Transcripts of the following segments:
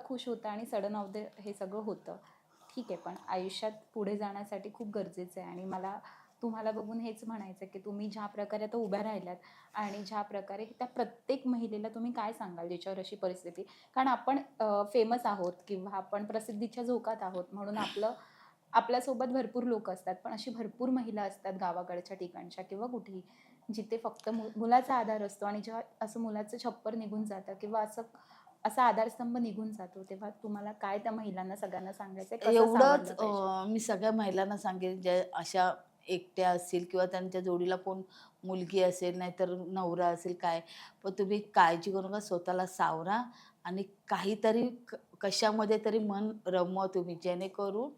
खुश होतं आणि सडन ऑफ द हे सगळं होतं, ठीक आहे. पण आयुष्यात पुढे जाण्यासाठी खूप गरजेचं आहे आणि मला तुम्हाला बघून हेच म्हणायचं की तुम्ही ज्या प्रकारे आता उभ्या राहिल्यात आणि ज्या प्रकारे त्या प्रत्येक महिलेला तुम्ही काय सांगाल ज्याच्यावर अशी परिस्थिती, कारण आपण फेमस आहोत किंवा आपण प्रसिद्धीच्या झोकात आहोत म्हणून आपल्यासोबत भरपूर लोक असतात, पण अशी भरपूर महिला असतात गावाकडच्या ठिकाणच्या किंवा कुठेही, जिथे फक्त मुलाचा आधार असतो आणि जेव्हा असं मुलाचं छप्पर निघून जातं किंवा असा आधारस्तंभ निघून जातो, तेव्हा तुम्हाला काय त्या महिलांना सगळ्यांना सांगायचं आहे, कसं एवढंच सावरलं पाहिजे? मी सगळ्या महिलांना सांगेन ज्या अशा एकट्या असतील किंवा त्यांच्या जोडीला कोण मुलगी असेल नाहीतर नवरा असेल काय, पण तुम्ही काळजी करू नका. स्वतःला सावरा आणि काहीतरी कशामध्ये तरी मन रमवा तुम्ही, जेणेकरून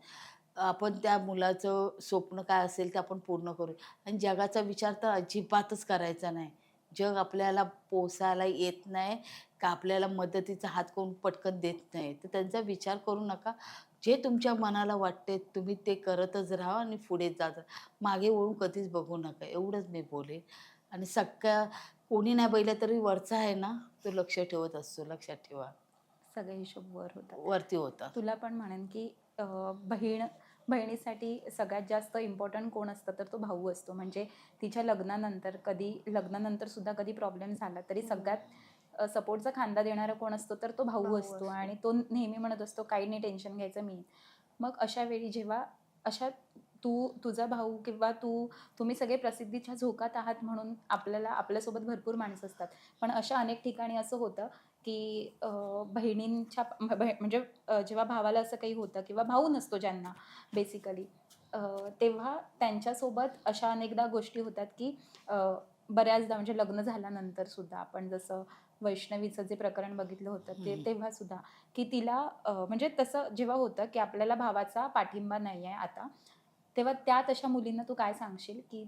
आपण त्या मुलाचं स्वप्न काय असेल ते आपण पूर्ण करू. आणि जगाचा विचार तर अजिबातच करायचा नाही. जग आपल्याला पोसायला येत नाही का आपल्याला मदतीचा हात कोण पटकन देत नाही. तर त्यांचा विचार करू नका. जे तुमच्या मनाला वाटते तुम्ही ते करतच राहा आणि पुढे जात राहा. मागे वळून कधीच बघू नका. एवढंच मी बोलेन. आणि सगळ्या कोणी नाही बघितलं तरी वरचा आहे ना, तो लक्ष ठेवत असतो. लक्षात ठेवा. सगळे हिशोब वर होतात. वरती होता. तुला पण म्हणेन की बहीण बहिणीसाठी सगळ्यात जास्त इम्पॉर्टंट कोण असतं तर तो भाऊ असतो. म्हणजे तिच्या लग्नानंतर सुद्धा कधी प्रॉब्लेम झाला तरी सगळ्यात सपोर्टचा खांदा देणारा कोण असतो तर तो भाऊ भाऊ असतो असतो. आणि तो नेहमी म्हणत असतो काही नाही टेन्शन घ्यायचं मी. मग अशा वेळी जेव्हा अशा तुझा भाऊ किंवा तुम्ही सगळे प्रसिद्धीच्या झोकात आहात म्हणून आपल्यासोबत भरपूर माणसं असतात. पण अशा अनेक ठिकाणी असं होतं की बहिणींच्या म्हणजे जेव्हा भावाला असं काही होतं किंवा भाऊ नसतो ज्यांना बेसिकली, तेव्हा त्यांच्यासोबत अशा अनेकदा गोष्टी होतात की बऱ्याचदा म्हणजे लग्न झाल्यानंतर सुद्धा आपण जसं वैष्णवीचं जे प्रकरण बघितलं होतं ते हं. तेव्हा सुद्धा की तिला म्हणजे तसं जेव्हा होतं की आपल्याला भावाचा पाठिंबा नाही आहे आता, तेव्हा त्या तशा मुलींना तू काय सांगशील की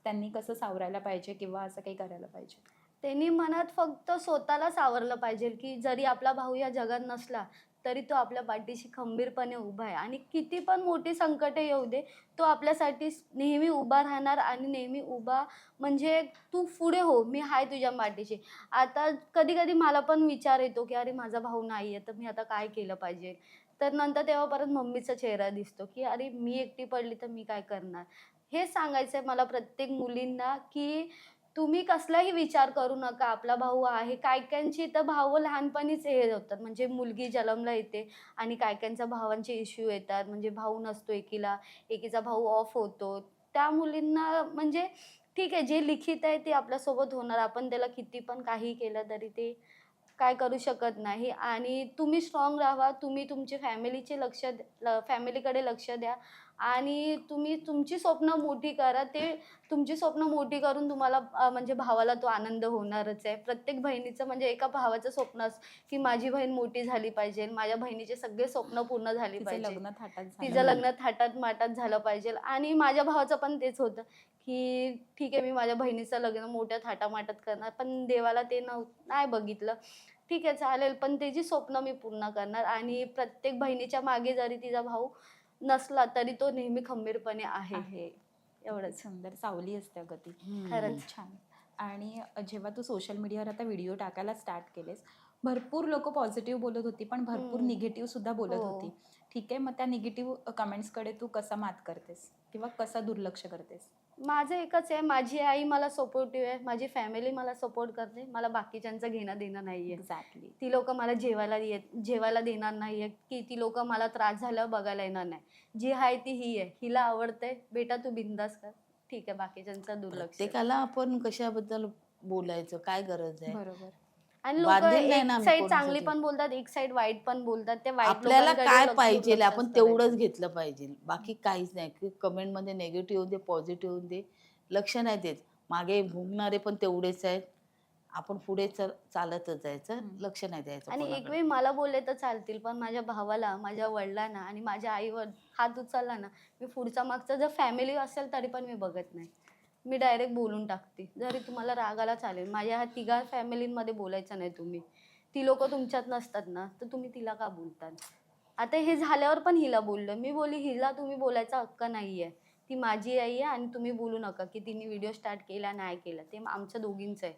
त्यांनी कसं सावरायला पाहिजे किंवा असं काही करायला पाहिजे? त्यांनी मनात फक्त स्वतःला सावरलं पाहिजे, की जरी आपला भाऊ या जगात नसला, तरी तो आपल्या पाठीशी खंबीरपणे उभा आहे आणि किती पण मोठी संकटे येऊ दे, तो आपल्यासाठी नेहमी उभा राहणार आणि नेहमी उभा म्हणजे तू पुढे हो, मी आहे तुझ्या पाठीशी. आता कधी-कधी मला पण विचार येतो, की अरे माझा भाऊ नाहीये, तर मी आता काय केलं पाहिजे? तर नंतर तेव्हा परत मम्मीचा चेहरा दिसतो, की अरे मी एकटी पडली तर मी काय करणार? हेच सांगायचंय मला प्रत्येक मुलींना, की तुम्ही कसलाही विचार करू नका. आपला भाऊ आहे. काही-काहींची तर भाऊ लहानपणीच हे होतात. म्हणजे मुलगी जन्मला येते आणि काही-काहींच्या भावांचे इश्यू येतात. म्हणजे भाऊ नसतो एकीला, एकीचा भाऊ ऑफ होतो. त्या मुलींना म्हणजे ठीक आहे, जे लिखित आहे ते आपल्यासोबत होणार. आपण त्याला किती पण काही केलं तरी ते काय करू शकत नाही आणि तुम्ही स्ट्राँग राहावा. तुम्ही तुमची फॅमिलीकडे लक्ष द्या आणि तुम्ही तुमची स्वप्न मोठी करा. ते तुमची स्वप्न मोठी करून तुम्हाला म्हणजे भावाला तो आनंद होणारच आहे. प्रत्येक बहिणीचं म्हणजे एका भावाचं स्वप्न असतं, की माझी बहीण मोठी झाली पाहिजे. माझ्या बहिणीचे सगळे स्वप्न पूर्ण झाली तिचं पाहिजे. लग्न थाटात झालं तिचं हं. लग्न थाटात-माटात झालं पाहिजे आणि माझ्या भावाचं पण तेच होतं, की ठीक आहे मी माझ्या बहिणीचं लग्न मोठ्या थाटामाटात करणार, पण देवाला ते नाही बघितलं. ठीक आहे चालेल, पण त्याची स्वप्न मी पूर्ण करणार आणि प्रत्येक बहिणीच्या मागे जरी तिचा भाऊ नसला, तरी तो नेहमी खंबीरपणे आहे. आहे. किती एवढंच. सुंदर सावली असते अगं ती. हं. खूप खरंच. छान. आणि जेव्हा तू सोशल मीडियावर आता व्हिडिओ टाकायला स्टार्ट केलेस, भरपूर लोकं पॉझिटिव्ह बोलत होती, पण भरपूर हं. निगेटिव्ह सुद्धा बोलत होती. हो. ठीक आहे, मग त्या निगेटिव्ह कमेंट्सकडे तू कसा मात करतेस किंवा कसा दुर्लक्ष करतेस? माझं एकच आहे, माझी आई मला सपोर्टिव्ह आहे, माझी फॅमिली मला सपोर्ट करते. मला बाकीच्यांचं घेणं-देणं नाहीये. एक्झॅक्टली. ती लोकं मला जेवायला देणार नाहीयेत, की ती लोकं मला त्रास झाल्यावर बघायला येणार नाही. जी आहे ती ही आहे. हिला आवडतंय, बेटा तू बिंदास कर. ठीक आहे, बाकीच्यांचं दुर्लक्ष. प्रत्येकाला आपण कशाबद्दल बोलायचं? काय गरज आहे? बरोबर. आणि लोकं बांधील नाही ना एक आम्ही साइड चांगली कोणासाठी. पण बोलतात, एक साइड वाईट पण बोलतात. त्या वाईट आपल्याला लोकांकडे काय पाहिजेल दुर्लक्षच आपण करायचं. तेवढंच घेतलं पाहिजे. बाकी काहीच नाही. की कमेंटमध्ये निगेटिव्ह येऊ दे, पॉझिटिव्ह येऊ दे, लक्ष नाही देत. मागे भुंकणारे पण तेवढेच आहेत. आपण पुढे चालतच जायचं. हं. लक्ष नाही द्यायचं आणि एक कोणाकडे. वेळी मला बोलले तर चालतील, पण माझ्या भावाला, माझ्या वडिलांना आणि माझ्या आईवर हात उचलला ना, मी पुढचा मागचा जर फॅमिली असेल तरी पण मी बघत नाही. मी डायरेक्ट बोलून टाकते. जरी तुम्हाला राग आला चालेल. माझ्या ह्या तिघा फॅमिलीमध्ये बोलायचं नाही तुम्ही. ती लोकं तुमच्यात नसतात ना, तर तुम्ही तिला का बोलतात? आता हे झाल्यावर पण हिला बोललं. मी बोलली, "हिला तुम्ही बोलायचा हक्क नाहीये. ती माझी आई आहे आणि तुम्ही बोलू नका, की तिने व्हिडिओ स्टार्ट केला, नाही केला. ते आमच्या दोघींचं आहे.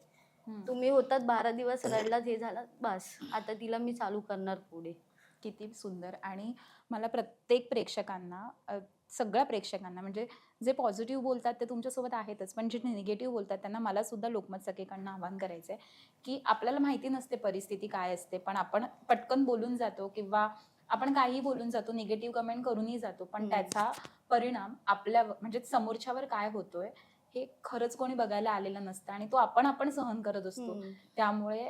हं. तुम्ही होतात 12 दिवस रडलात, हे झालं, बास. आता तिला मी चालू करणार पुढे." किती सुंदर. आणि मला प्रत्येक प्रेक्षकांना सगळ्या प्रेक्षकांना म्हणजे जे पॉझिटिव्ह बोलतात ते तुमच्यासोबत आहेतच, पण जे निगेटिव्ह बोलतात त्यांना मला सुद्धा लोकमत सखेकडनं आवाहन करायचं आहे की आपल्याला माहिती नसते परिस्थिती काय असते, पण आपण पटकन बोलून जातो किंवा आपण काही बोलून जातो, निगेटिव्ह कमेंट करूनही जातो, पण त्याचा परिणाम आपल्या म्हणजे समोरच्यावर काय होतोय हे खरंच कोणी बघायला आलेलं नसतं आणि तो आपण सहन करत असतो. त्यामुळे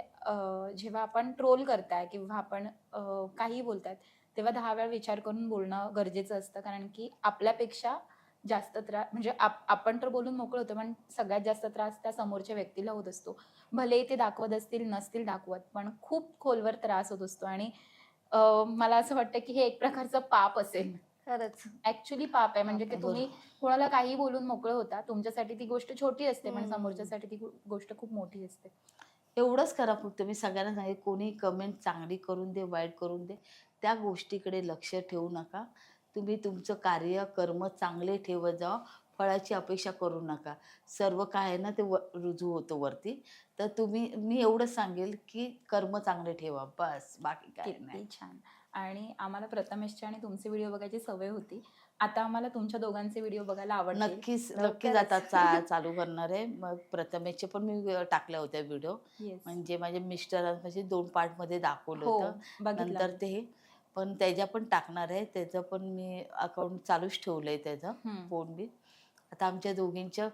जेव्हा आपण ट्रोल करताय किंवा आपण काही बोलतायत तेव्हा 10 वेळा विचार करून बोलणं गरजेचं असतं, कारण की आपल्यापेक्षा जास्त त्रास म्हणजे आपण तर बोलून मोकळं होतो, पण सगळ्यात जास्त त्रास त्या समोरच्या व्यक्तीला होत असतो. भले ते दाखवत असतील नसतील दाखवत, पण खूप खोलवर त्रास होत असतो. आणि मला असं वाटतं की हे एक प्रकारचं पाप असेल. खरंच. ऍक्च्युली पाप आहे, म्हणजे की पाप तुम्ही कोणाला काही बोलून मोकळं होता. तुमच्यासाठी ती गोष्ट छोटी असते, पण समोरच्यासाठी ती गोष्ट खूप मोठी असते. एवढंच करा फक्त. मी सगळ्यांना सांगेन, कोणी कमेंट चांगली करून दे, वाईट करून दे, त्या गोष्टीकडे लक्ष ठेवू नका. तुम्ही तुमचं कार्य, कर्म चांगले ठेवत जा. फळाची अपेक्षा करू नका. सर्व काय आहे ना ते रुजू होतं वरती. तर मी एवढंच सांगेल, की कर्म चांगले ठेवा, बस, बाकी काय नाही. किती छान. आणि आम्हाला प्रथमेशचे आणि तुमचे व्हिडिओ बघायची सवय होती. आता आम्हाला तुमच्या दोघांचे व्हिडिओ बघायला आवडतील. नक्कीच लवकरच. आता चालू करणार आहे. मग प्रथमेशचे पण मी टाकल्या होत्या व्हिडिओ. येस. म्हणजे माझ्या मिस्टरांमध्ये 2 पार्टमध्ये दाखवलं हो, होतं. बघितलं. नंतर ते पण त्याच्या पण टाकणार आहे. त्याचं पण मी अकाउंट चालूच ठेवलंय त्याचं फोन बी. आता आमच्या दोघींच्या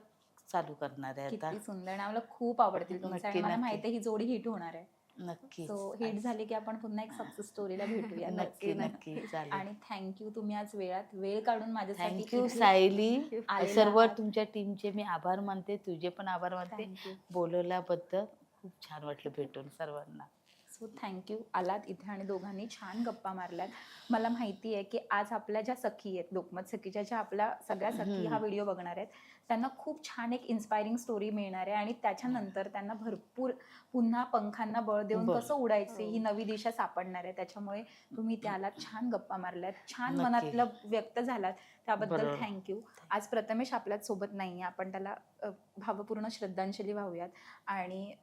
चालू करणार आहे आता. किती सुंदर. आणि आम्हाला खूप आवडतील तुमचे, आणि नक्की, मला नक्की. माहिती आहे ही जोडी हिट होणार आहे. नक्कीच. सो हिट झाली की आपण पुन्हा एक सक्सेस स्टोरीला भेटूया. नक्की, नक्की. चालेल. आणि थँक्यू, तुम्ही आज वेळ काढून माझ्यासाठी थँक्यू इथे सायली. आलेला सर्व आहात. तुमच्या टीमचे मी आभार मानते. तुझे पण आभार मानते. थँक्यू. बोलवल्याबद्दल खूप छान वाटलं भेटून सर्वांना. So thank you. आलात इथे आणि दोघांनी छान गप्पा मारल्यात. मला माहिती आहे की आज आपल्या ज्या सखी आहेत, लोकमत सखीच्या ज्या आपल्या सगळ्या सखी हा व्हिडिओ बघणार आहेत, त्यांना खूप छान एक इन्स्पायरिंग स्टोरी मिळणार आहे आणि त्याच्यानंतर त्यांना भरपूर पुन्हा पंखांना बळ देऊन बरं. कसं उडायचे ही नवी दिशा सापडणार आहे. त्याच्यामुळे तुम्ही त्याला छान गप्पा मारल्यात, छान नक्की. मनातलं व्यक्त झालात, त्याबद्दल बरोबर. थँक्यू. आज प्रथमेश आपल्याच सोबत नाही, आपण त्याला भावपूर्ण श्रद्धांजली वाहूयात आणि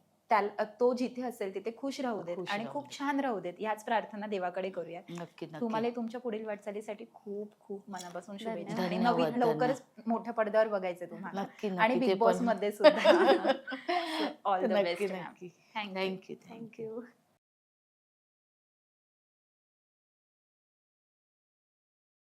तो जिथे असेल तिथे खुश राहू देत खुश आणि राहू खूप देत. छान राहू देत, याच प्रार्थना देवाकडे करूयात. नक्की, नक्की. तुम्हाला तुमच्या पुढील वाटचालीसाठी खूप खूप मनापासून शुभेच्छा. आणि धन्यवाद, नवीन लवकरच मोठ्या पडद्यावर बघायचं तुम्हाला. नक्की, आणि नक्की. ते बिग बॉस पण मध्ये सुद्धा. ऑल द नक्की, बेस्ट. नक्की. थँक्यू. थँक्यू. थँक्यू.